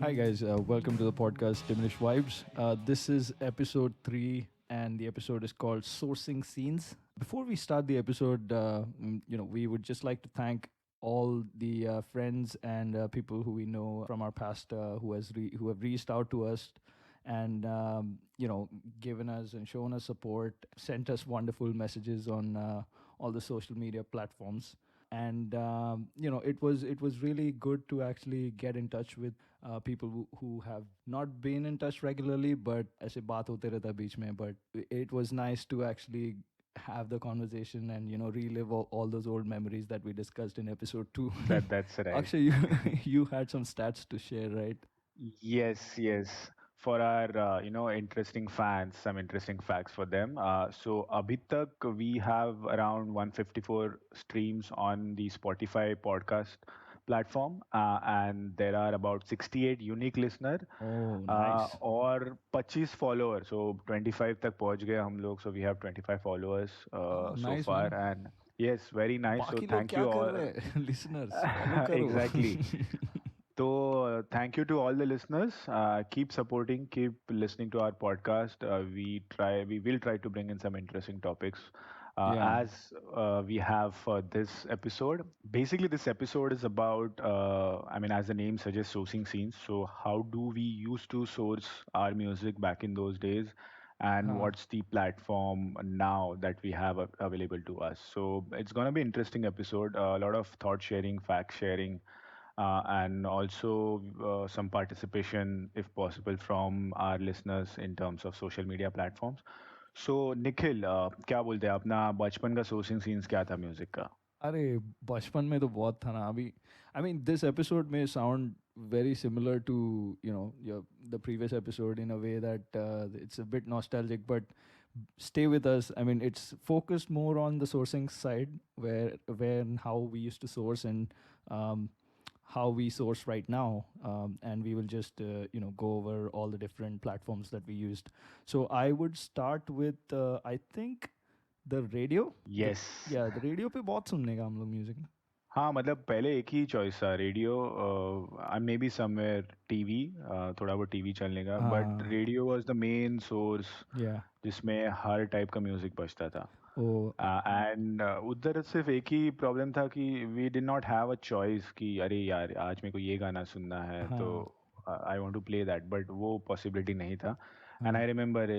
Hi, guys. Welcome to the podcast Diminished Vibes. This is episode 3, and the episode is called Sourcing Scenes. Before we start the episode, we would just like to thank all the friends and people who we know from our past who have reached out to us and given us and shown us support, sent us wonderful messages on all the social media platforms. And it was really good to actually get in touch with people who have not been in touch regularly, but ऐसे बात होते रहता है बीच में. But it was nice to actually have the conversation and relive all those old memories that we discussed in episode 2. That's right. Akshay, you you had some stats to share, right? Yes. For our interesting fans, some interesting facts for them. So abhi tak we have around 154 streams on the Spotify podcast platform, and there are about 68 unique listener Oh, nice. और 25 follower. So 25 तक पहुंच गए हम लोग. So we have 25 followers so Nice, far, man. and yes, very nice. So बाकी लोग thank क्या you कर all. रहे हैं? Listeners, follow करो. Exactly. So, thank you to all the listeners. Keep supporting, keep listening to our podcast. We will try to bring in some interesting topics Yeah. as we have for this episode. Basically, this episode is about, as the name suggests, sourcing scenes. So, how do we used to source our music back in those days? And Huh. what's the platform now that we have available to us? So it's going to be interesting episode. A lot of thought sharing, fact sharing, and also some participation, if possible, from our listeners in terms of social media platforms. So Nikhil, क्या बोलते हैं अपना बचपन का sourcing scenes क्या था music का? अरे बचपन में तो बहुत था ना अभी. I mean this episode may sound very similar to the previous episode in a way that it's a bit nostalgic, but stay with us. I mean, it's focused more on the sourcing side, where and how we used to source, and how we source right now. And we will just go over all the different platforms that we used. So I would start with I think the radio. the Yes. Yeah, the radio पे बहुत सुनने का हम लोग music. हाँ मतलब पहले एक ही चॉइस था radio. May be somewhere TV, थोड़ा बहुत टीवी चलने का, बट हाँ. Radio was the main source Yeah. जिसमें हर टाइप का म्यूजिक बजता था. ओ. एंड उधर सिर्फ एक ही प्रॉब्लम था कि we did not have a choice कि अरे यार आज मेरे को ये गाना सुनना है तो हाँ. I want to play that, but वो पॉसिबिलिटी नहीं था. एंड हाँ. I remember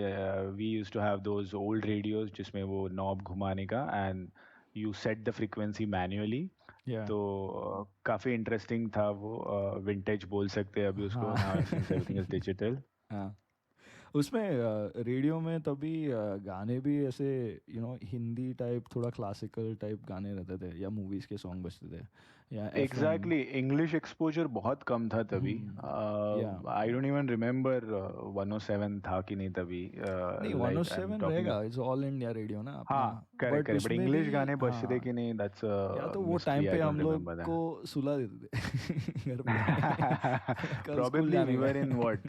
we used to have those old radios जिसमें वो नॉब घुमाने का and you set the frequency manually. Yeah. तो काफ़ी इंटरेस्टिंग था वो. विंटेज बोल सकते हैं अभी उसको, नाउ हाँ. Since everything is digital. हाँ. उसमें रेडियो में तभी गाने भी ऐसे हिंदी टाइप थोड़ा क्लासिकल टाइप गाने रहते थे, या मूवीज के सॉन्ग बजते थे, या एफएम. एग्जैक्टली, इंग्लिश एक्सपोजर बहुत कम था तभी. या आई डोंट इवन रिमेम्बर 107 था कि नहीं तभी. नहीं, लाइक आई एम 107 टॉकिंग. रहेगा, इट्स ऑल इंडिया रेडियो ना अपना. हाँ, करेक्ट बट करेक्ट, बट उसमें भी. इंग्लिश गाने बजते थे हाँ. कि नहीं, दैट्स या अ तो वो मिस्ट्री. टाइम आई पे डोंट हम लोग रिमेम्बर को दैट. सुला देते थे घर पे. कल स्कूल Probably जाने we were in का. what,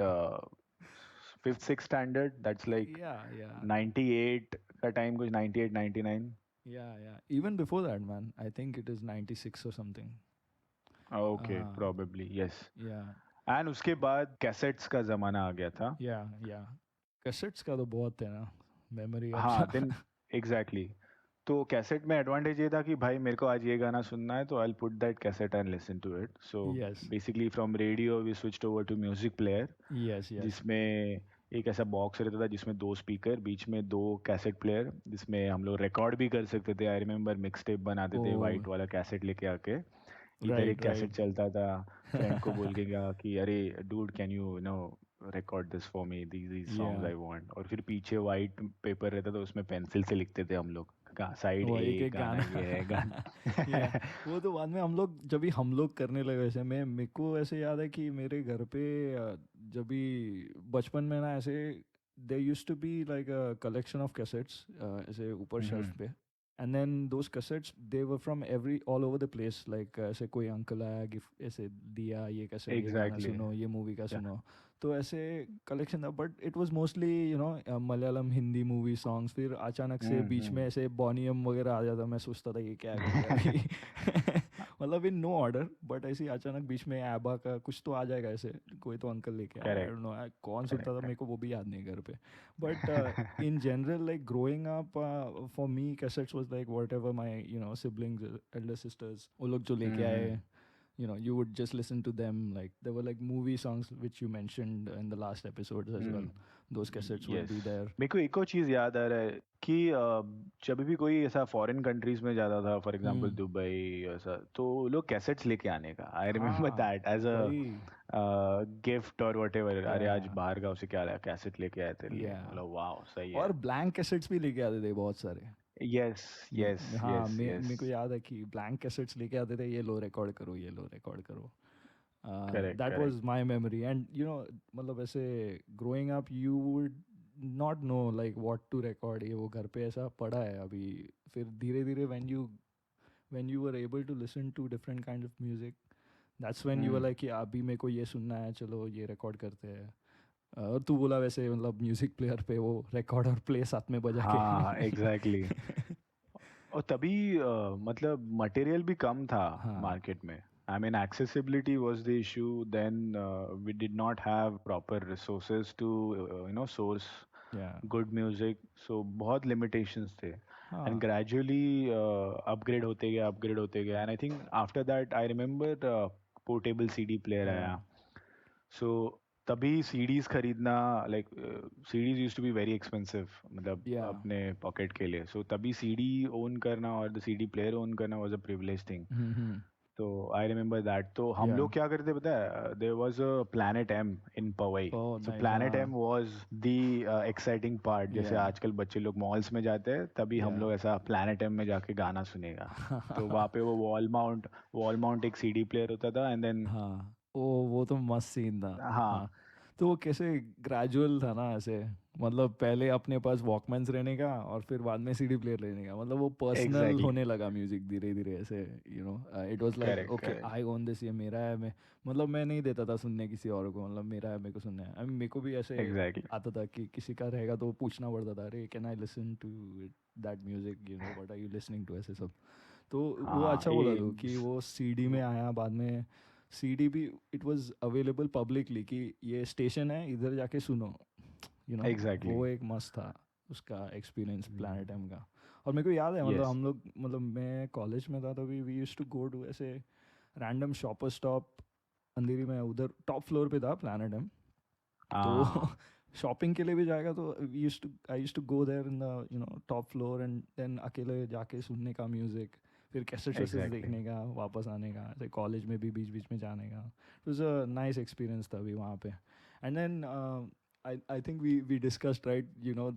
fifth sixth standard. That's like या 98 का टाइम, कुछ 98 99. या even before that man, I think it is 96 और समथिंग. Okay, probably yes. या एंड उसके बाद कैसेट्स का जमाना आ गया था. या कैसेट्स का तो बहुत है ना, मेमोरी हाँ, अपना. Then exactly. तो कैसेट में एडवांटेज ये था कि भाई मेरे को आज ये गाना सुनना है तो I put that cassette and listen to it. So yes basically from radio we switched over to music player, yes yes. जिसमें एक ऐसा बॉक्स रहता था जिसमें दो स्पीकर, बीच में दो कैसेट प्लेयर, जिसमें हम लोग रिकॉर्ड भी कर सकते थे. आई रिमेम्बर मिक्स टेप बनाते थे, ओ. वाइट वाला कैसेट लेके आके. इधर एक राइट कैसेट राइट. चलता था, फ्रेंड को बोल के गया कि अरे dude can you know record this for me, these songs I या वांट. और फिर पीछे वाइट पेपर रहता था, उसमें पेंसिल से लिखते थे हम लोग, साइड वो ए एक एक गाना गाना. ये है गाना. या वो तो बाद में हम लोग जब भी हम लोग करने लगे वैसे. मैं मेरे को ऐसे याद है कि मेरे घर पे जब भी बचपन में ना ऐसे there used to be like a collection of cassettes ऐसे ऊपर शेल्फ पे. And then those cassettes, they were from all over the place. Like ऐसे कोई अंकल आया गिफ्ट ऐसे दिया, ये कैसेट, ये गाना एग्जैक्टली. सुनो, ये मूवी का सुनो. तो ऐसे कलेक्शन था, but it was mostly Malayalam Hindi movie songs. फिर अचानक से बीच में ऐसे बॉनियम वगैरह आ जाता, मैं सोचता था ये क्या कर दिया अभी. मतलब इन नो ऑर्डर, बट ऐसे ही अचानक बीच में एबा का कुछ तो आ जाएगा ऐसे, कोई तो अंकल लेके आया, आई करेक्ट, डोंट नो कौन सुनता था, करेक्ट, मेरे को वो भी याद नहीं घर पे. But in general, like growing up, for me cassettes was like whatever my siblings, elder sisters, वो लोग जो लेके आए, correct. you would just listen to them. Like there were like movie songs which you mentioned in the last episodes as well. Those cassettes would yes. be there. मेरे को एक और चीज़ याद आ रहा है कि जब भी कोई ऐसा फॉरेन कंट्रीज में जाता था, फॉर एग्जांपल हम्म. दुबई ऐसा, तो लोग कैसेट्स लेके आने का, आई रिमेम्बर हाँ, दैट एज अ वही. गिफ्ट और वट एवर. अरे आज या. बाहर गाँव से क्या लाया, कैसेट लेके आए तेरे लिए, या. मतलब वाह सही और है. ब्लैंक कैसेट्स भी लेके आते थे बहुत सारे. यस, यस, हाँ, यस, यस. मेरे को याद है कि ब्लैंक कैसेट्स लेके आते थे, ये लो रिकॉर्ड करो, ये लो रिकॉर्ड करो. Correct, That correct. was my memory. And मतलब ऐसे growing up you would not know like what to record. ये वो घर पे ऐसा पड़ा है अभी. फिर धीरे धीरे when you were able to listen to different kind of music, that's when you were hmm. like कि अभी मेरे को ये सुनना है, चलो ये रिकॉर्ड करते हैं. और तू बोला वैसे मतलब म्यूजिक प्लेयर पे वो रिकॉर्ड और प्ले साथ में बजा के. हाँ, एग्जैक्टली. और तभी मतलब मटेरियल भी कम था हाँ. मार्केट में. I mean accessibility was the issue then. We did not have proper resources to source Yeah. good music, so बहुत limitations थे. And हाँ. gradually upgrade होते गया, and I think after that I remember portable CD player Yeah. आया. सो तभी CDs खरीदना, like CDs use to be very expensive, मतलब Yeah. अपने पॉकेट के लिए. सो तभी सीडी ओन करना और द सीडी प्लेयर ओन करना was a privilege thing. Mm-hmm. तो आई रिमेम्बर दैट. तो हम Yeah. लोग क्या करते पता है, there was a planet M in Powai. Oh, so nice. Planet हाँ. M was the exciting part. जैसे Yeah. आजकल बच्चे लोग मॉल्स में जाते हैं, तभी हम Yeah. लोग ऐसा प्लैनेट एम में जाके गाना सुनेगा. तो वहाँ पे वो वॉल माउंट एक सीडी प्लेयर होता था, एंड देन. हाँ, वो तो मस्त सीन था. हाँ, हाँ. तो वो कैसे ग्रेजुअल था ना ऐसे, मतलब पहले अपने पास वॉकमैन्स रहने का और फिर बाद में सीडी प्लेयर लेने का, मतलब वो पर्सनल एग्जैक्टली. होने लगा म्यूजिक धीरे धीरे ऐसे. It was like correct, okay correct. I own this, ये मेरा है. मैं मतलब मैं नहीं देता था सुनने किसी और को, मतलब मेरा है मेरे को सुनना है. मेरे को भी ऐसे एग्जैक्टली. आता था कि किसी का रहेगा तो पूछना पड़ता था, अरे can I listen to that music, what are you listening to, ऐसे सब. तो वो हाँ, अच्छा बोला ये. तू कि वो सीडी में आया बाद में. सीडी भी इट वाज अवेलेबल पब्लिकली कि ये स्टेशन है, इधर जाके सुनो. एग्जैक्टली. वो एक मस्त था उसका एक्सपीरियंस प्लानट एम का. और मेरे को याद है मतलब यस. हम लोग, मतलब मैं कॉलेज में था तभी we used to go to ऐसे रैंडम शॉपर स्टॉप. अंधेरी में उधर टॉप फ्लोर पे था प्लानट एम. तो हाँ, शॉपिंग के लिए भी जाएगा तो I used to go there in the top floor and then अकेले जाके सुनने का म्यूजिक. फिर कैसेट्स वैसेट्स एग्जैक्टली. देखने का, वापस आने का, ऐसे कॉलेज में भी बीच बीच में जाने का. It was a nice experience था अभी वहाँ पे. And then I think we discussed, right,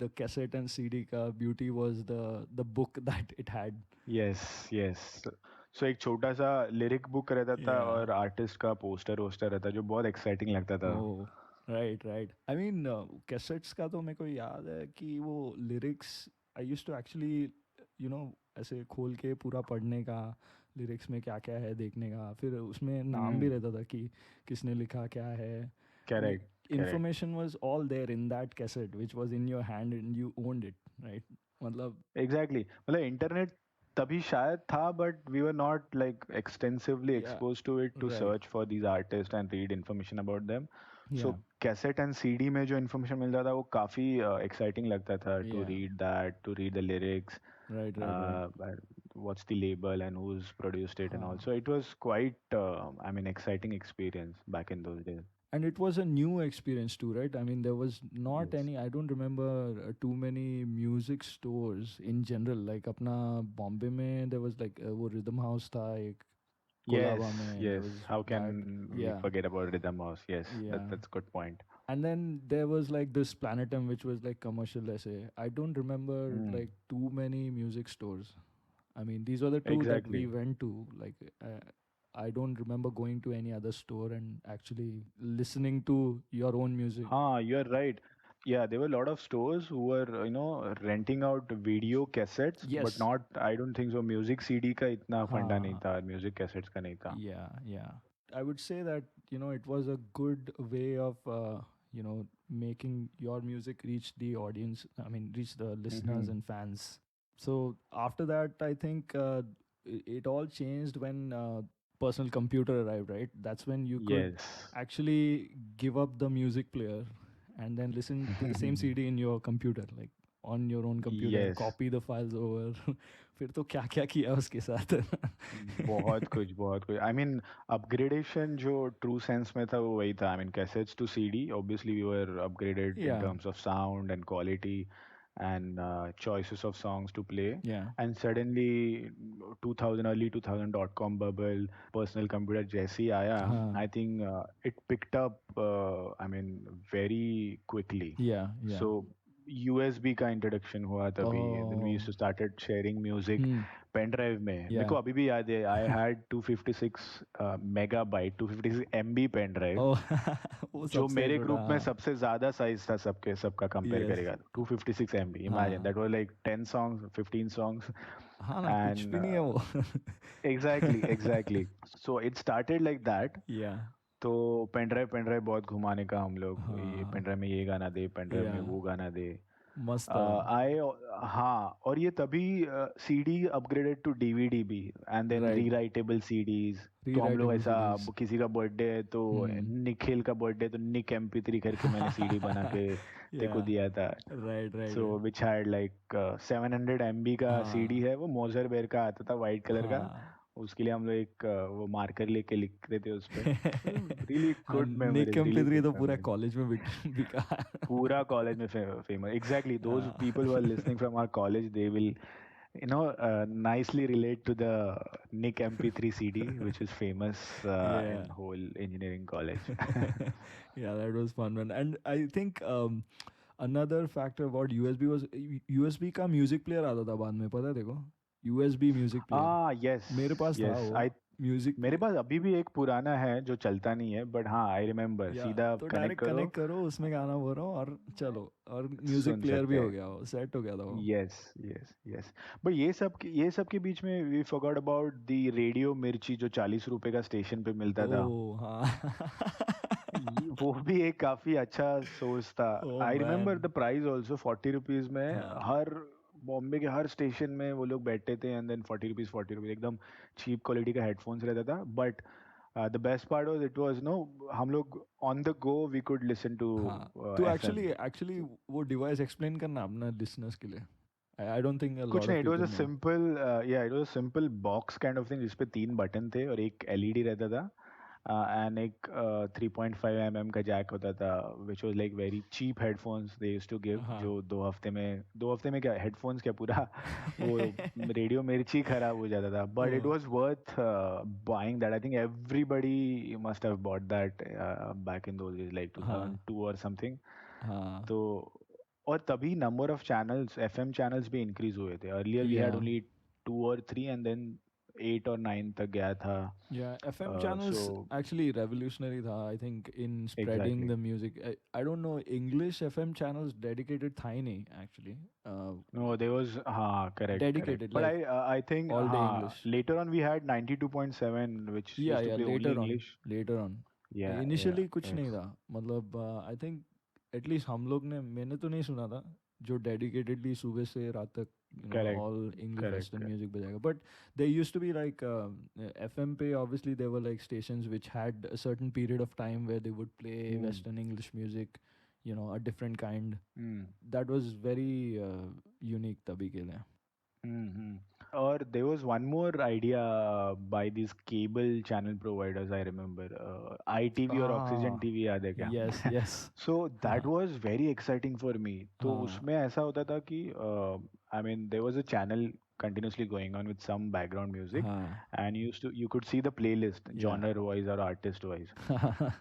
the cassette and CD ka beauty was the book that it had. Yes, yes. So एक छोटा सा लिरिक बुक रहता था Yeah. और आर्टिस्ट का पोस्टर वोस्टर रहता, जो बहुत एक्साइटिंग लगता था. Oh, right, right. I mean, cassettes का तो मेरे को याद है कि वो lyrics I used to actually, ऐसे खोल के पूरा पढ़ने का, लिरिक्स में क्या क्या है देखने का. फिर उसमें नाम भी हम्म. रहता था कि किसने लिखा क्या है. And correct, correct. information was all there in that cassette which was in your hand and you owned it, right? मतलब. एग्जैक्टली. मतलब इंटरनेट तभी शायद था, but we were not like extensively Yeah, expose to it to right. Search for these artist and read information about them. So Yeah, cassette and CD में जो information मिलता था वो काफ़ी एक्साइटिंग लगता था, to yeah. Read that, to read the lyrics, Right, right, right. what's the label and who's produced it and all. हाँ. So it was quite, I mean, exciting experience back in those days. And it was a new experience too, right? I mean, there was not Yes. any, I don't remember too many music stores in general. Like अपना Bombay में there was like वो Rhythm House था एक, Yes, Kolaba में there yes. was How that. can we Yeah, forget about Rhythm House? Yes, yeah. that's good point. And then there was like this Planetum which was like commercial essay. I don't remember Mm, like too many music stores. I mean, these were the two that we exactly. went to. Like, I don't remember going to any other store and actually listening to your own music. You're right. Yeah, there were a lot of stores who were, renting out video cassettes, but Yes. not, I don't think so, music CD का इतना फंडा नहीं हाँ. था, music cassettes का नहीं था. Yeah, yeah. I would say that, it was a good way of, making your music reach the audience. I mean, reach the listeners Mm-hmm. and fans. So after that, I think it all changed when personal computer arrived, right? That's when you could Yes. actually give up the music player and then listen to the same CD in your computer, like on your own computer, Yes. copy the files over. फिर तो क्या क्या किया उसके साथ. बहुत कुछ I mean upgradation जो ट्रू सेंस में था वो वही था I mean cassettes to CD obviously we were upgraded in Yeah, terms of sound and quality and choices of songs to play. yeah, And suddenly 2000 early 2000 .com bubble personal computer जैसे ही आया हाँ, I think it picked up I mean very quickly. yeah, yeah. So USB का introduction हुआ तभी then we Oh, used to started sharing music hmm, pen drive में मेरे yeah. को अभी भी याद है I had 256 megabyte 256 MB pen drive Oh, वो जो सबसे मेरे छोटा, ग्रुप में हाँ. सबसे ज्यादा साइज था सबके सबका कंपेयर Yes, करेगा 256 MB इमेजिन हाँ, that was like 10 songs 15 songs हाँ ना, कुछ एंड भी नहीं है वो. Exactly so it started like that Yeah, तो पेन ड्राइव बहुत घुमाने का हम लोग ये हाँ, पेन ड्राइव में ये गाना दे पेन ड्राइव में yeah, वो गाना दे मस्त था. आई हाँ और ये तभी सीडी अपग्रेडेड टू डीवीडी भी and then Right, rewritable CDs तो हम लोग rewritable ऐसा CDs. किसी का बर्थडे है तो Hmm. निखिल का बर्थडे तो निक MP3 करके मैंने सीडी बना के तेरे को Yeah, दिया था right, right, so right. Which had like 700 MB का सीडी हाँ, है वो मोजर बेर का आता था वाइट कलर का हाँ. उसके लिए हम लोग एक वो मार्कर लेके लिखते थे उस पे रियली हाँ, good nice memories really MP3 good तो पूरा मेमोरीज कॉलेज में बिका. पूरा कॉलेज में फेमस एग्जैक्टली दोज हाँ. People who are listening from our college they will nicely relate to the Nick MP3 CD which is famous Yeah. in whole engineering college. Yeah, that was fun, man. And I think another factor about USB was USB का music player आता था बाद में, पता है देखो, USB music player. Ah yes, मेरे पास था yes, वो I म्यूजिक मेरे प्लेयर. पास अभी भी एक पुराना है जो चलता नहीं है बट हाँ आई रिमेम्बर या सीधा तो कनेक्ट डायरेक्ट करो कनेक्ट करो, उसमें गाना बोल रहा हूँ और चलो, और म्यूजिक सुन प्लेयर भी सकते हो हैं गया, वो सेट हो गया था वो. यस यस यस बट ये सब के बीच में we forgot about the radio Mirchi जो 40 रुपए का स्टेशन पे मिलता था ओ हाँ. वो भी एक काफी अच्छा सोर्स था oh I man. Remember the price also 40 rupees में हाँ, हर बॉम्बे के हर स्टेशन में वो लोग बैठते थे एंड देन 40 रुपीज एकदम चीप क्वालिटी का हेडफोन्स रहता था but the best part was it was no हम लोग on the go we could listen to हाँ. तू FM एक्चुअली एक्चुअली वो डिवाइस एक्सप्लेन करना अपना लिसनर्स के लिए. आई डोंट थिंक अ कुछ लॉट ऑफ नहीं it was a people no. Simple या it was a simple box kind of thing जिसपे 3 बटन थे और एक LED रहता था एंड एक 3.5 mm का जैक होता था which was like very cheap headphones they used to give हाँ. जो 2 हफ्ते में क्या हेडफोन्स क्या पूरा वो रेडियो मिर्ची खराब हो जाता था but it oh, was worth buying that I think everybody must have bought that back in those days like हाँ, 2002 और समथिंग हाँ. तो और तभी number of channels FM channels भी इंक्रीज हुए थे अर्लियर वी हैड या ओनली 2 और 3 एंड देन 8 और 9 तक गया था या FM सो channels actually revolutionary था, I think, in spreading exactly the music. I don't know, English FM channels dedicated था ही नहीं actually. No, there was correct. Dedicated But like I think all day English. later on we had 92.7 which Yeah, used to yeah, play only later on, English. later on. Yeah, Initially कुछ नहीं yes. था, मतलब I think at least हम लोग ने, मैंने तो नहीं सुना था जो डेडिकेटेडली सुबह से रात तक Correct, all English correct, western correct. Music बजाएगा. But they used to be like FM पे obviously there were like stations which had a certain period of time where they would play Hmm. Western English music, a different kind. Hmm. That was very unique तभी के लिए. Mm-hmm. Or there was one more idea by these cable channel providers, I remember. ITV or Oxygen हाँ, TV याद है क्या? Yes yes. So that हाँ, was very exciting for me. तो हाँ, उसमें ऐसा होता था कि I mean there was a channel continuously going on with some background music हाँ, and you could see the playlist या. genre wise or artist wise.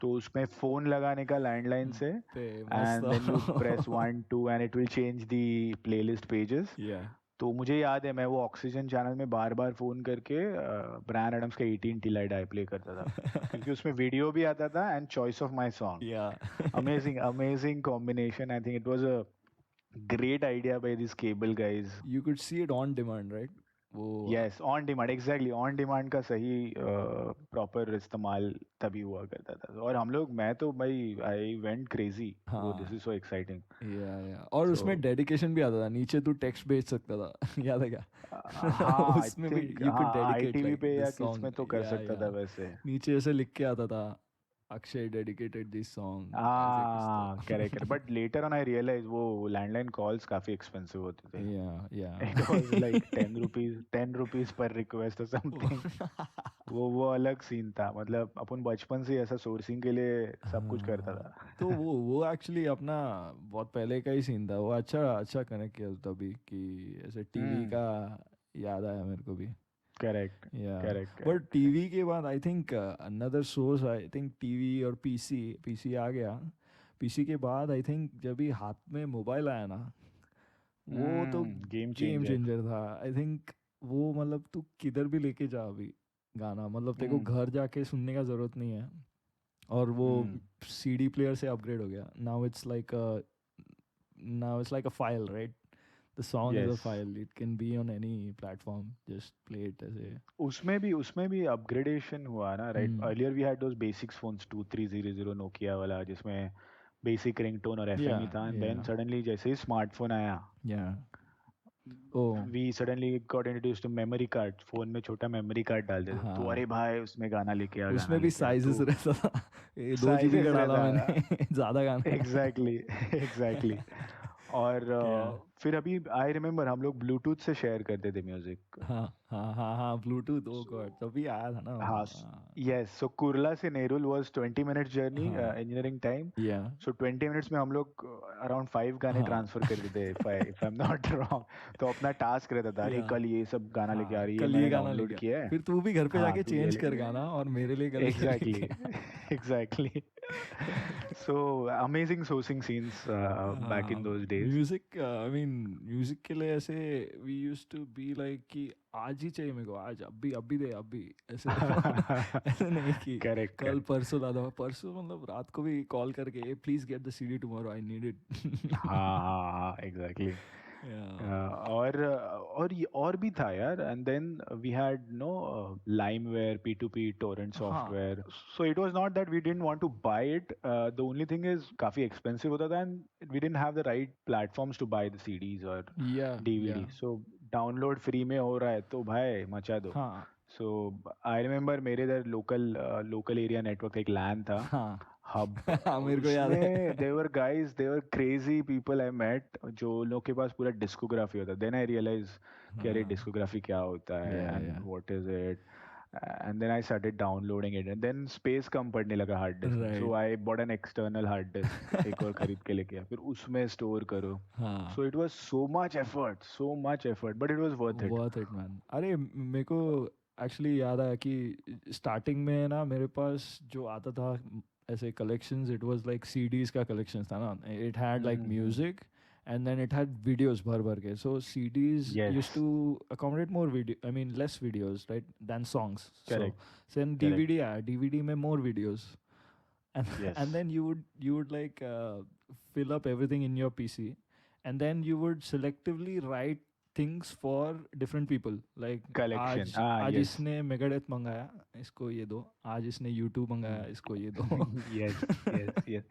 तो उसमें फोन लगाने का लैंडलाइन से पे मस्त and then you'd press 1 2 and it will change the playlist pages. या. तो मुझे याद है मैं वो ऑक्सीजन चैनल में बार बार फोन करके ब्रायन एडम्स का 18 टिल आई डाई प्ले करता था क्योंकि उसमें वीडियो भी आता था and choice of my song Yeah. Amazing combination I think it was a great idea by this cable guys You could see it on demand, right? वो yes on demand exactly on demand का सही proper इस्तेमाल तभी हुआ करता था और हम लोग मैं तो भाई आई वेंट क्रेजी वो दिस हाँ, इज सो एक्साइटिंग या. और सो उसमें डेडिकेशन भी आता था, नीचे तू टेक्स्ट भेज सकता था. याद है क्या? हाँ आई उसमें भी थिंक यू कुड हाँ डेडिकेट आईटीवी लाइक पे या दिस किस में सॉन्ग, तो कर या सकता था वैसे। नीचे ऐसे लिख के आता था, अक्षय डेडिकेटेड दिस सॉन्ग, ऐसे कुछ तो। हाँ correct correct, but later on I realise वो लैंडलाइन कॉल्स काफी एक्सपेंसिव होते थे। या या it was like 10 rupees, 10 rupees पर रिक्वेस्ट और समथिंग। वो अलग सीन था, मतलब अपन बचपन से ही ऐसा सोर्सिंग के लिए सब कुछ करता हाँ, तो था। वो एक्चुअली अपना बहुत पहले का ही सीन था वो। अच्छा अच्छा कनेक्ट किया तभी कि ऐसे टीवी हम्म। का याद आया मेरे को भी। करेक्ट या करेक्ट बट करेक्ट। टीवी के बाद I think another source, I think TV और पीसी, पीसी आ गया। पीसी के बाद आई थिंक जब भी हाथ में मोबाइल आया ना, वो तो गेम गेम चेंजर। चेंजर था आई थिंक। वो मतलब तू किधर भी लेके जा अभी गाना, मतलब तेरे को हम्म घर जाके सुनने का ज़रूरत नहीं है। और वो हम्म। सीडी प्लेयर से अपग्रेड हो गया। Now it's like a file, right? The song is a yes, file, it can be on any platform, just play it ऐसे। उसमें भी अपग्रेडेशन हुआ ना, right? Hmm. Earlier we had those basics phones 2300 Nokia वाला, जिसमें basic ringtone और या FM ही था, एंड या देन सडनली जैसे ही स्मार्टफोन आया, या oh we suddenly got introduce to memory card. Phone में छोटा मेमोरी कार्ड डाल देते तो हाँ, अरे भाई उसमें गाना लेके आ, गाना उसमें भी लेके आ साइजेस तो रहता था। ये 2 GB का साइजेस डाला रहता मैंने, था। ज़्यादा गाना है। Exactly exactly. और या फिर अभी आई रिमेम्बर हम लोग ब्लूटूथ से शेयर करते थे म्यूजिक। हाँ हाँ हाँ हाँ, ब्लूटूथ, ओ गॉड, तभी आया था ना वो। हाँ यस, सो कुर्ला से नेरुल वाज 20 मिनट जर्नी, हाँ इंजीनियरिंग टाइम। या सो 20 मिनट्स में हम लोग अराउंड 5 गाने हाँ ट्रांसफर करते थे, if I am not wrong. तो अपना टास्क रहता था, अरे या कल ये सब गाना लेके आ हाँ, रही है, कल ये मैंने गाना डाउनलोड लेके आ। किया है। फिर तू भी घर पे हाँ जाके तू ये चेंज ले। कर गाना, और मेरे लिए कल ये एग्जैक्टली लेके आ। Exactly. So amazing sourcing scenes back in those days. Music, I mean music के लिए ऐसे we use to be like कि आज ही चाहिए मेरे को, आज, अभी अभी दे अभी, ऐसे। ऐसे नहीं कि करेक्ट कल करेक्ट। परसों ला दो, परसों मतलब रात को भी कॉल करके please get the CD tomorrow, I need it. हाँ हाँ हाँ एग्जैक्टली। या और भी था यार, and then we had no LimeWire, P2P torrent हाँ software. So it was not that we didn't want to buy it, the only thing is काफी एक्सपेंसिव होता था, and we didn't have the right platforms to buy the CDs और या DVD. So download free में हो रहा है तो भाई मचा दो। हाँ सो आई रिमेम्बर मेरे इधर लोकल एरिया नेटवर्क एक लैन था, हाँ हब। हाँ, मेरे को याद उसमें है। There were guys, there were crazy people I met, जो लोग के पास पूरा डिस्कोग्राफी होता। देन आई रियलाइज कि अरे हाँ डिस्कोग्राफी क्या होता है, एंड या what is it. And then I started downloading it, and then space कम पड़ने लगा हार्ड डिस्क में, so right. I bought an external hard disk, एक और खरीद के लेके आया, फिर उसमें स्टोर करो। हाँ, so it was so much effort, but it was worth it. Worth it man. अरे मेरे को एक्चुअली याद आया कि स्टार्टिंग में ना मेरे पास जो आता था ऐसे collections, it was like CDs का कलेक्शंस था ना। It had like music, and then it had videos भर भर के। So CDs yes used to accommodate more video, I mean less videos, right, then songs. So correct then correct. DVD आया, DVD में more videos, and यस and then you would like fill up everything in your PC, and then you would selectively write things for different people, like collection, आज हाँ आज yes. इसने Megadeth मंगाया, इसको ये दो। आज इसने यूट्यूब मंगाया, इसको ये दो। Yes, yes, yes.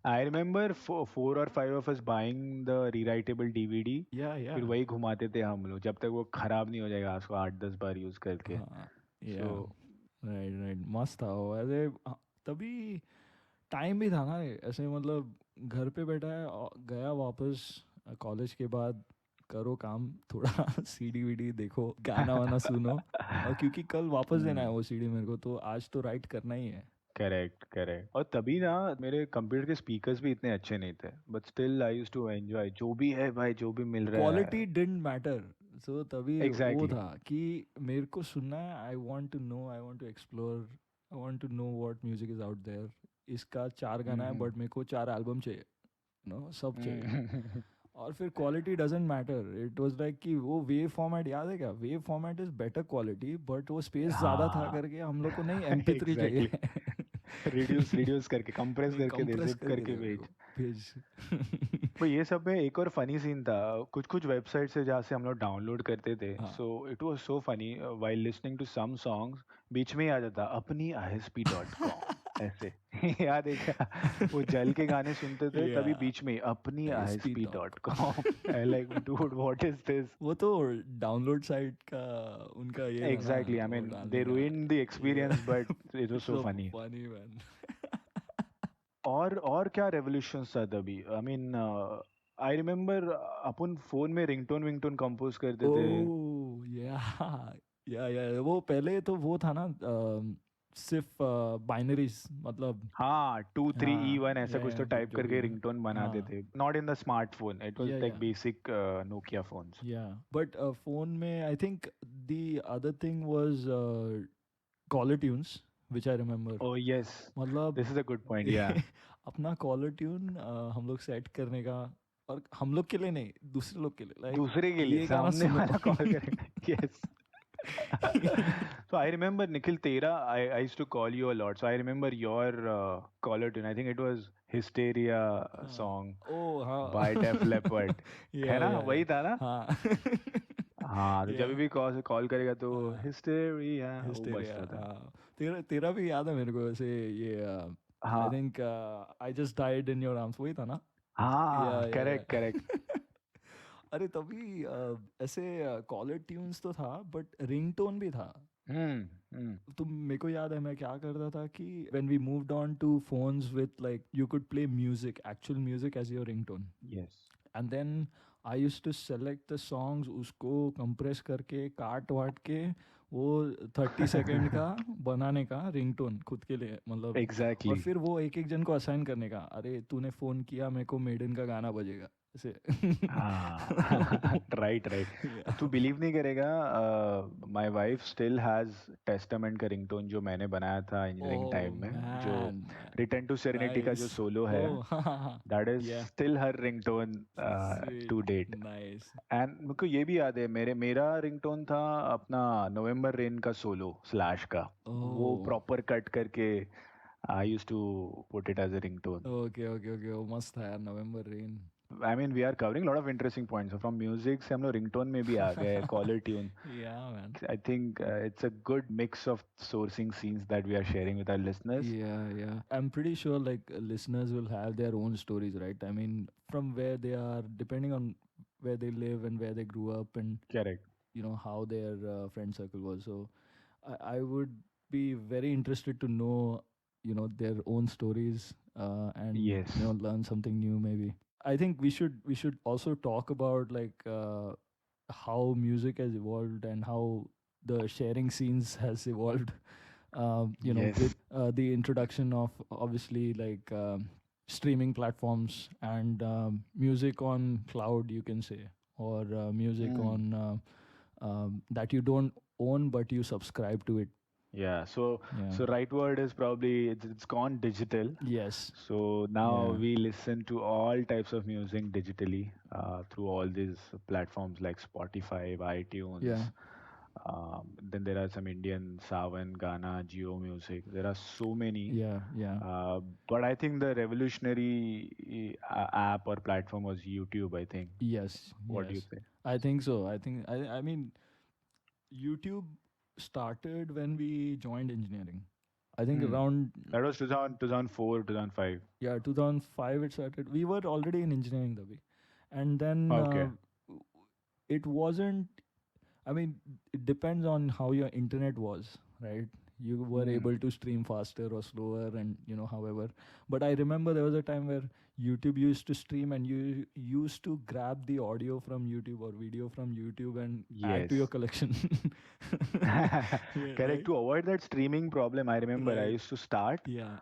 I remember four or five of us buying the rewritable DVD. या फिर या वही घुमाते थे हम लोग जब तक वो खराब नहीं हो जाएगा, उसको 8-10 बार यूज करके। हाँ या सो राइट राइट, मस्त था वो ऐसे। तभी टाइम भी था ना ऐसे, मतलब घर पे बैठा है, गया वापस कॉलेज के बाद, करो काम थोड़ा, सीडी वीडी देखो, गाना वाना सुनो। और क्योंकि कल वापस देना है वो सीडी मेरे को, तो आज तो राइट करना ही है। Correct correct. और तभी ना मेरे कंप्यूटर के स्पीकर्स भी इतने अच्छे नहीं थे, but still I use to enjoy जो भी है भाई, जो भी मिल रहा है। Quality didn't matter. सो तभी वो एग्जैक्टली। था कि मेरे को सुनना है, I want to know, I want to explore, I want to know what music is out there. इसका 4 गाना है बट मेरे को 4 एल्बम चाहिए, नो सब चाहिए। और फिर quality doesn't matter, it was like कि वो वेव फॉर्मेट याद है क्या, wave format is better quality, but वो स्पेस ज़्यादा था हाँ करके हम लोग को नहीं, MP3 चाहिए। एग्जैक्टली। रिड्यूस रिड्यूस करके, कंप्रेस करके दे, कंप्रेस जिप करके करके दे मेरे भेज। को, भेज। पर ये सब में एक और फनी सीन था, कुछ कुछ वेबसाइट से जहाँ से हम लोग डाउनलोड करते थे। हाँ so it was so funny, while listening to some songs बीच में ही आ जाता अपनी ISP.com। ऐसे याद है क्या? वो जल के गाने सुनते थे तभी या बीच में अपनी speed dot isp.com like dude what is this? वो तो डाउनलोड साइट का उनका ये था ना, एग्जैक्टली, आई वो मीन दे डालने का। ruined the experience but it was so so funny. Funny man. और क्या रेवोल्यूशंस था तभी, I mean I remember upon phone में रिंगटोन विंगटोन कंपोज करते थे। ओ या वो पहले तो वो था ना, सिर्फ बाइनरीज, मतलब। हाँ, 23E1 ऐसा कुछ तो या टाइप जो भी करके है। रिंगटोन बनाते हाँ। थे, not in the smartphone, it was like yeah basic Nokia phones. Yeah but phone में I think the other thing was caller tunes, which I remember. Oh yes, मतलब this is a good point, yeah अपना caller tune हम लोग set करने का, और हम लोग के लिए नहीं, दूसरे लोग के लिए, लाइक दूसरे के लिए ये गाना सामने सुनो। वाला कॉल करेगा, yes. So I remember Nikhil Tera, I used to call you a lot. So I remember your caller tune. I think it was Hysteria हाँ। song ओ by Def हाँ। Leppard. है ना, या वही था ना? हाँ। हाँ, तो या जब भी कॉल करेगा तो हाँ। Hysteria वो हिस्टेरिया, बजता था। हाँ। तेरा तेरा भी याद है मेरे को ऐसे, ये आई हाँ think I just died in your arms, वही था ना? हाँ, या करेक्ट करेक्ट। अरे तभी ऐसे कॉलर ट्यून्स तो था, बट रिंगटोन भी था। हम्म। तो मेरे को याद है मैं क्या करता था कि when we moved on to phones with like you could play music, actual music as your ringtone. Yes. And then I use to select the songs, उसको कंप्रेस करके काट वाट के वो 30 सेकेंड का बनाने का रिंगटोन खुद के लिए, मतलब। और एग्जैक्टली। फिर वो एक एक जन को असाइन करने का, अरे तूने फ़ोन किया मेरे को मेड इन का गाना बजेगा ऐसे। हाँ राइट राइट। तू बिलीव नहीं करेगा, my wife still has testament का रिंगटोन जो मैंने बनाया था इंजीनियरिंग ओह टाइम में, जो मैन। रिटर्न टू सेरेनिटी का जो नाइस। सोलो है, ओह हाँ। दैट इज या still her ringtone too sweet. डेट। नाइस। एंड मेरे को ये भी याद है, मेरा रिंगटोन था अपना नवंबर रेन का सोलो स्लैश का, वो ओह प्रॉपर कट करके I use to put it as a ringtone. Okay okay okay, वो मस्त था यार, November Rain. I mean we are covering lot of interesting points, from music से हम लोग रिंगटोन में भी आ गए, caller tune. Yeah, man. I think it's a good mix of sourcing scenes that we are sharing with our listeners. Yeah. I'm pretty sure like listeners will have their own stories, right? I mean, from where they are, depending on where they live and where they grew up, and Correct. how their friend circle was. So I would be very interested to know, their own stories, and Yes. learn something new maybe. I think we should also talk about like how music has evolved and how the sharing scenes has evolved. With Yes. the introduction of obviously like streaming platforms and music on cloud, you can say, or music Mm. on that you don't own but you subscribe to it. Yeah. So Yeah. so right word is probably it's gone digital. Yes. So now Yeah. we listen to all types of music digitally through all these platforms like Spotify, Yeah. iTunes. Then there are some Indian Savan, Ghana, Geo Music. There are so many. Yeah. But I think the revolutionary app or platform was YouTube, I think. Yes. What do you Yes. say? I think so. I mean, YouTube started when we joined engineering. I think Hmm. around, That was 2000, 2004, 2005. yeah, 2005 it started. We were already in engineering, Dabi. And then Okay. it wasn't, I mean, it depends on how your internet was, right? You were Hmm. able to stream faster or slower, and however. But I remember there was a time where YouTube used to stream, and you used to grab the audio from YouTube or video from YouTube and add to your Yes. collection. Yeah, Correct. right? To avoid that streaming problem, I remember I Right. used to start, Yeah.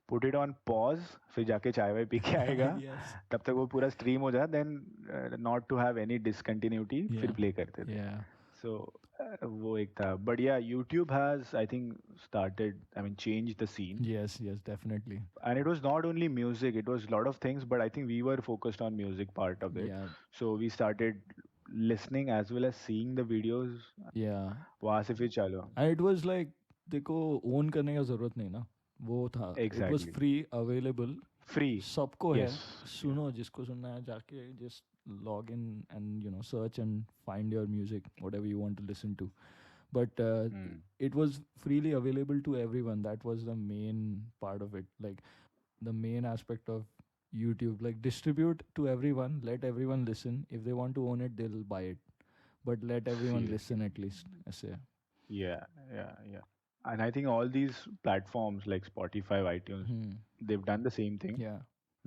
put it on pause, फिर जाके चाय Y P के आएगा, Yes. तब तक वो पूरा stream हो जाए, then not to have any discontinuity, फिर Yeah. प्ले करते थे। Yeah. सो वो एक था, बट या YouTube has I think started, I mean change the scene. Yes. Yes. Definitely. And it was not only music, it was a lot of things, but I think we were focused on music part of it. Yeah. So we started listening as well as seeing the videos. Yeah. वहां से फिर चालू. And it was like, देखो, own करने का जरूरत नहीं ना, वो था, it was Exactly. Free available, Free. सबको है। Yes. Yeah. सुनो जिसको सुनना है, जाके just log in and search and find your music whatever you want to listen to. but Mm. it was freely available to everyone. That was the main part of it, like the main aspect of YouTube. Like, distribute to everyone, let everyone listen. If they want to own it, they'll buy it, but let everyone Seriously. listen at least, I say. Yeah, yeah, yeah. And I think all these platforms like Spotify, iTunes, Hmm. they've done the same thing. Yeah.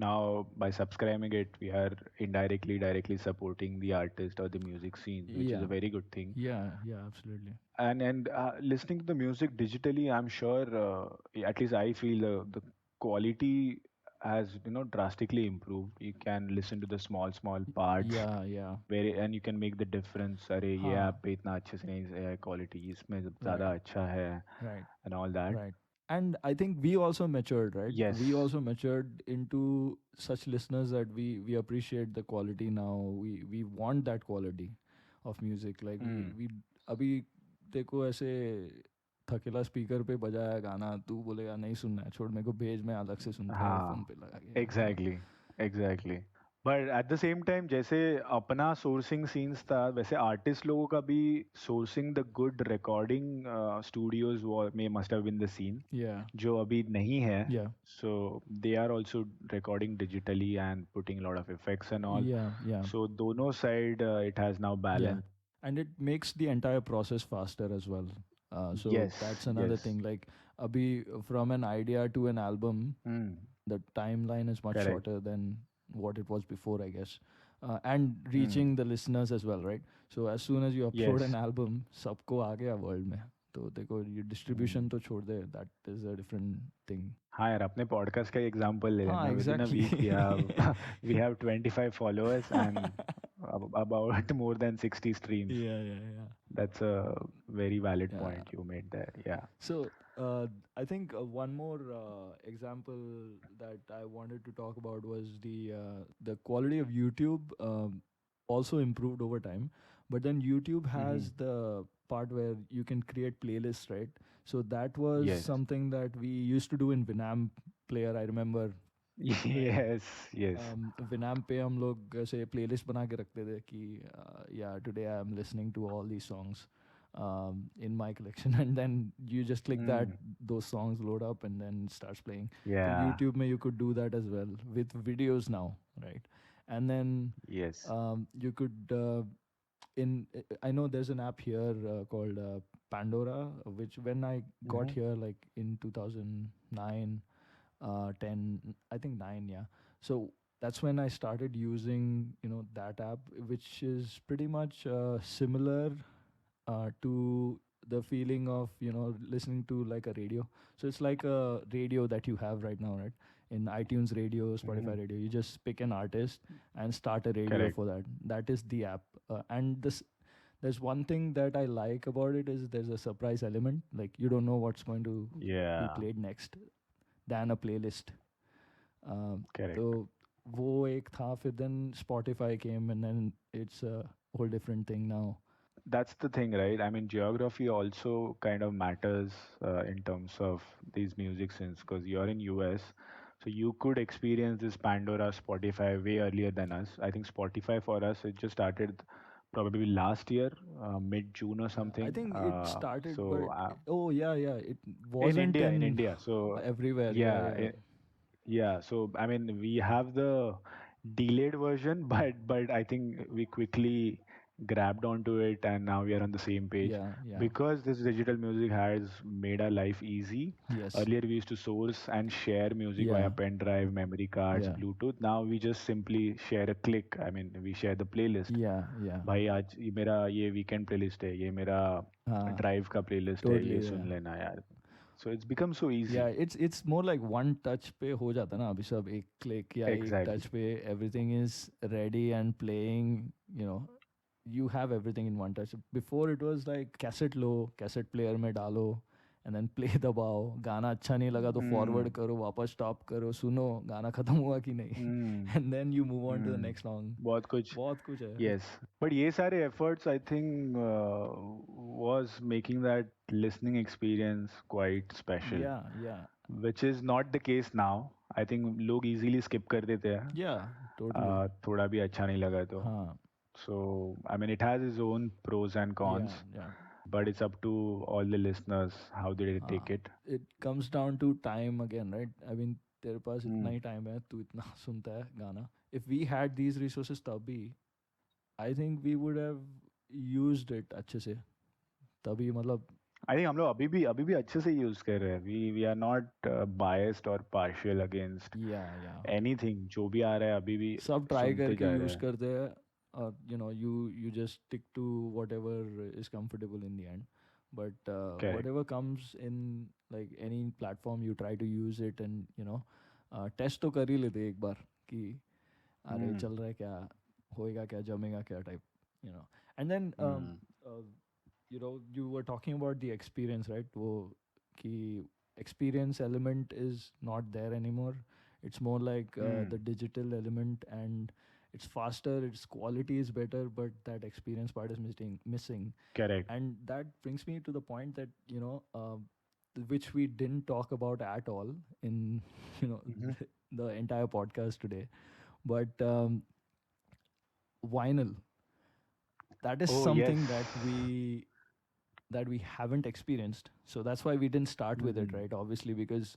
Now, by subscribing it, we are indirectly, directly supporting the artist or the music scene, which is a Yeah. very good thing. Yeah. Yeah. Absolutely. And listening to the music digitally, I'm sure, at least I feel the quality has drastically improved. You can listen to the small parts Yeah. Yeah. where and you can make the difference. अरे ये Huh. App पे इतना अच्छे से नहीं है quality, इसमें Right. ज़्यादा अच्छा है Right. and all that. Right. And I think we also matured, right? We Yes. also matured into such listeners that we appreciate the quality now. We want that quality of music. Like Mm. we अभी देखो ऐसे थकेला speaker पे बजाया गाना, तू बोलेगा नहीं सुनना है, छोड़ मेरे को भेज, मैं अलग से सुनता हूँ एयरफोन हाँ, पे लगा के, हाँ. Exactly, exactly. But at the same time जैसे अपना सोर्सिंग सीन्स था, वैसे आर्टिस्ट लोगों का भी sourcing the good recording studios में must have been the scene, Yeah. जो अभी नहीं है. Yeah. So they are also recording digitally and putting lot of effects and all. Yeah. Yeah. So दोनों side it has now Yeah, balance. and it makes the entire process faster as well. So yes, that's another yes. thing. Like, abhi, from an idea to an album, the timeline is much correct. shorter than what it was before, I guess. And Hmm. reaching the listeners as well, right? So as soon as you upload yes. an album, सबको आ गया world में. तो देखो ये distribution तो छोड़ दे, that is a different thing. हाँ यार, अपने पॉडकास्ट का एग्जांपल ले हाँ, लेना. With in a exactly. Week we have 25 followers and about more than 60 streams. Yeah, yeah, yeah. That's a very valid Yeah. point you made there. Yeah. So I think one more example that I wanted to talk about was the quality of YouTube also improved over time. But then YouTube Hmm. has the part where you can create playlists, right? So that was Yes. something that we used to do in Winamp player. I remember, right? Yes. Yes. विनैम पे हम लोग ऐसे playlist बना के रखते थे कि या today I am listening to all these songs in my collection, and then you just click that, Mm. those songs load up and then it starts playing. So Yeah. YouTube mein you could do that as well with videos now, right? And then Yes. you could I know there's an app here called Pandora, which when I got Hmm. here like in 2009, 10, I think 9, yeah. So that's when I started using, that app, which is pretty much similar to the feeling of, listening to like a radio. So it's like a radio that you have right now, right? In iTunes radio, Hmm. Spotify radio, you just pick an artist and start a radio Correct. for that. That is the app. And there's one thing that I like about it is there's a surprise element. Like, you don't know what's going to be Yeah. played next than a playlist. तो Correct. वो एक था, फिर then Spotify came, and then it's a whole different thing now. That's the thing, right? I mean, geography also kind of matters in terms of these music scenes because you're in US, so you could experience this Pandora, Spotify way earlier than us. I think Spotify for us it just started probably last year, mid June or I something. think it started, So but oh yeah, yeah, it in wasn't India, in in India, so everywhere. Yeah, yeah, yeah, yeah, so I mean, we have the delayed version, but I think we quickly grabbed onto it, and now we are on the same page yeah, yeah. because this digital music has made our life easy. Yes. Earlier, we used to source and share music via Yeah, pen drive, memory cards, yeah, Bluetooth. Now we just simply share a click. I mean, we share the playlist. yeah, yeah. भाई आज ये मेरा ये weekend playlist है, ये मेरा हाँ, drive का प्लेलिस्ट है, ये totally. सुन Yeah. लेना यार. So it's become so Yeah, easy. it's more like one touch पे हो जाता ना अभी सब, एक click या एक touch Exactly. पे everything is ready and playing. You know, you have everything in one touch. Before it was like cassette low, cassette player में डालो, and then play दबाओ, गाना अच्छा नहीं लगा तो forward Mm. करो, वापस stop करो, सुनो गाना खत्म हुआ कि नहीं, Mm. and then you move on to the Mm. next song. बहुत कुछ. बहुत कुछ है. Yes, but ये सारे efforts I think was making that listening experience quite special, Yeah, yeah, which is not the case now. I think लोग easily skip कर देते हैं yeah, totally. थोड़ा भी अच्छा नहीं लगा तो. हाँ, So I mean it has its own pros and cons. yeah, yeah. but it's up to all the listeners how they take हाँ, it. it comes down to time again, right? I mean, तेरे पास इतना Mm. ही time है, तू इतना सुनता है गाना. If we had these resources तभी, I think we would have used it अच्छे से. तभी मतलब, I think हम लोग अभी भी अच्छे से यूज कर रहे हैं. We are not biased or partial against yeah, yeah. anything. जो भी आ रहा है अभी भी सब ट्राई सुनते करके जा रहे यूज हैं. करते हैं और you just stick to whatever is comfortable in the end, but Correct. whatever comes in, like any platform, you try to use it, and test तो कर ही लेते एक बार कि अरे Mm. चल रहा है क्या, होएगा क्या, जमेगा क्या type, and then Mm. uh, you were talking about the experience, right? वो कि experience element is not there anymore. It's more like Mm. the digital element, and it's faster, its quality is better, but that experience part is missing. Correct. And that brings me to the point that which we didn't talk about at all in you know Hmm. the entire podcast today, but vinyl, that is Oh yes. something that we haven't experienced. So that's why we didn't start with it, Hmm. right? Obviously, because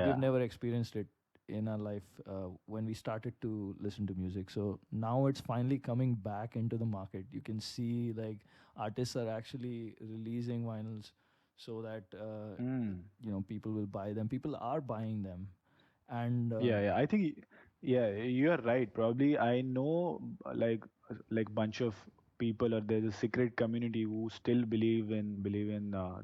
we've Yeah. never experienced it in our life when we started to listen to music. So now it's finally coming back into the market. You can see like artists are actually releasing vinyls so that Mm. people will buy them. People are buying them, and Yeah, yeah. I think, yeah, you are right. Probably I know like bunch of people, or there's a secret community who still believe in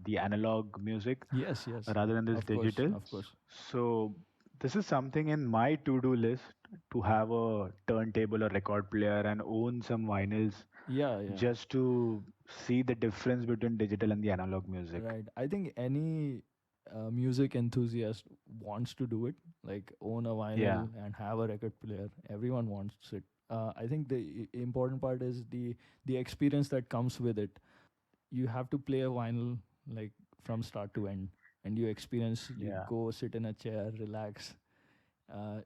the analog music yes, yes, rather than this of course, digital. of course. So this is something in my to-do list, to have a turntable or record player and own some vinyls, Yeah, yeah. just to see the difference between digital and the analog music. Right. I think any music enthusiast wants to do it, like own a Yeah, vinyl and have a record player. Everyone wants it. I think the important part is the experience that comes with it. You have to play a vinyl like from start to end, and you experience. You yeah, go sit in a chair, relax,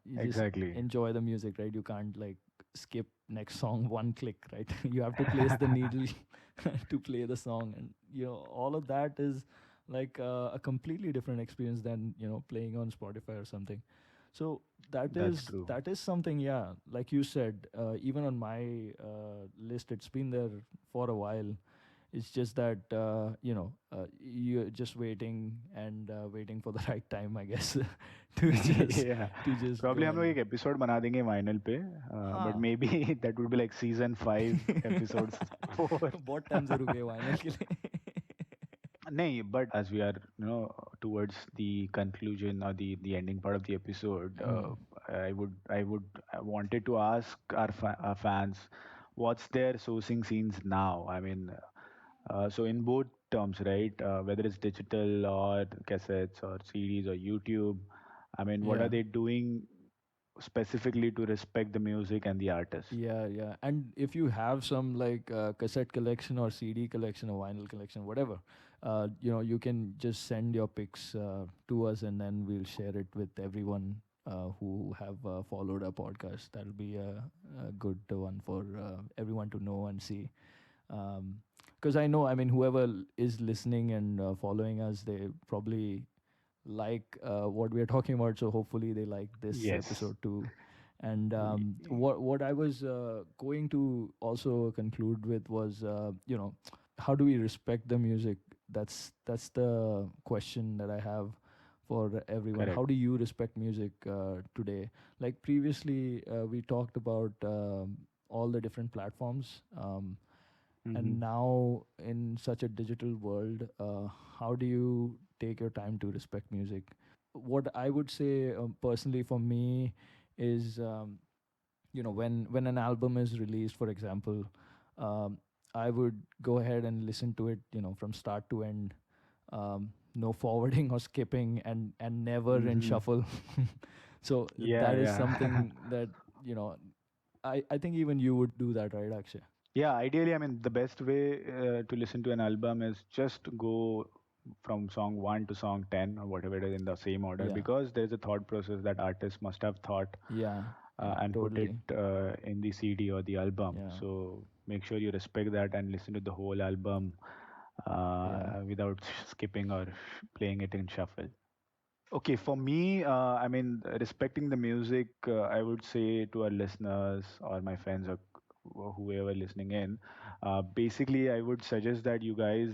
you just exactly. enjoy the music, right? You can't like skip next song one click, right? You have to place the needle to play the song, and all of that is like a completely different experience than playing on Spotify or something. So that That's is true. that is something, yeah, like you said, even on my list, it's been there for a while. It's just that you're just waiting and waiting for the right time, I guess, to just Yeah, to just probably go हम लोग and एक episode बना देंगे vinyl पे, but हाँ. May be that would be like season 5 episode 4. बहुत time से रुके वाइनल के लिए. नहीं, but as we are, towards the conclusion or the ending part of the episode, Hmm. I wanted to ask our fans, what's their sourcing scenes now? I mean, so in both terms, right? Whether it's digital or cassettes or CDs or YouTube, I mean, what are Yeah. they doing specifically to respect the music and the artist? Yeah, yeah. And if you have some like cassette collection or CD collection or vinyl collection, whatever, you can just send your pics to us, and then we'll share it with everyone who have followed our podcast. That'll be a good one for everyone to know and see. Because I know, I mean, whoever is listening and following us, they probably like what we are talking about. So hopefully they like this Yes. episode too. And Y- what I was going to also conclude with was, how do we respect the music? That's the question that I have for everyone. How Correct. do you respect music today? Like previously, we talked about all the different platforms. And Hmm. now in such a digital world, how do you take your time to respect music? What I would say, personally, for me is, when an album is released, for example, um, I would go ahead and listen to it, from start to end, no forwarding or skipping, and never in Hmm. shuffle. So Yeah, that is yeah. something that, you know I think even you would do that, right, Akshay? Yeah, ideally, I mean, the best way to listen to an album is just go from song 1 to song 10 or whatever it is in the same order, Yeah, because there's a thought process that artists must have thought yeah, yeah, and put it totally. in the CD or the album. Yeah. So make sure you respect that and listen to the whole album Yeah. without skipping or playing it in shuffle. Okay, for me, I mean, respecting the music, I would say to our listeners or my friends or whoever listening in, basically, I would suggest that you guys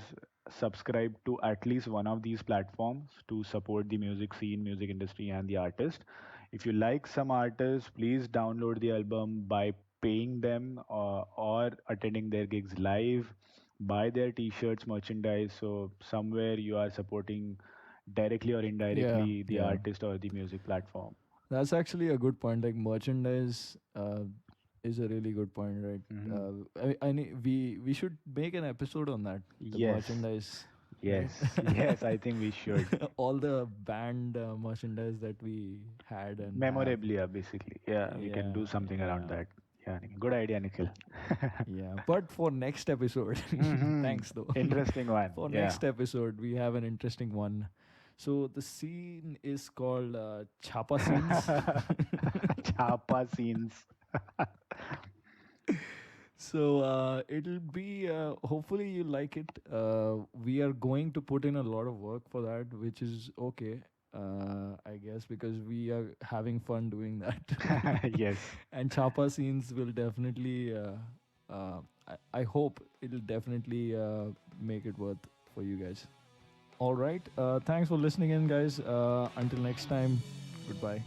subscribe to at least one of these platforms to support the music scene, music industry, and the artist. If you like some artists, please download the album by paying them or attending their gigs live. Buy their t-shirts, merchandise. So somewhere you are supporting directly or Yeah. indirectly the Yeah. artist or the music platform. That's actually a good point. Like merchandise is a really good point, right? Hmm. We should make an episode on that. The Yes, merchandise, right? yes, yes. I think we should. All the band merchandise that we had and have. Memorabilia, basically. Yeah, we can Yeah, do something around yeah, that. Yeah, good idea, Nikhil. yeah. But for next episode, Hmm. thanks though. Interesting one. For Yeah. next episode, we have an interesting one. So the scene is called Chapa Scenes. Chapa scenes. So it'll be hopefully you like it. We are going to put in a lot of work for that, which is okay, I guess, because we are having fun doing that. Yes. And Chapa scenes will definitely. I hope it'll definitely make it worth for you guys. All right. Thanks for listening in, guys. Until next time. Goodbye.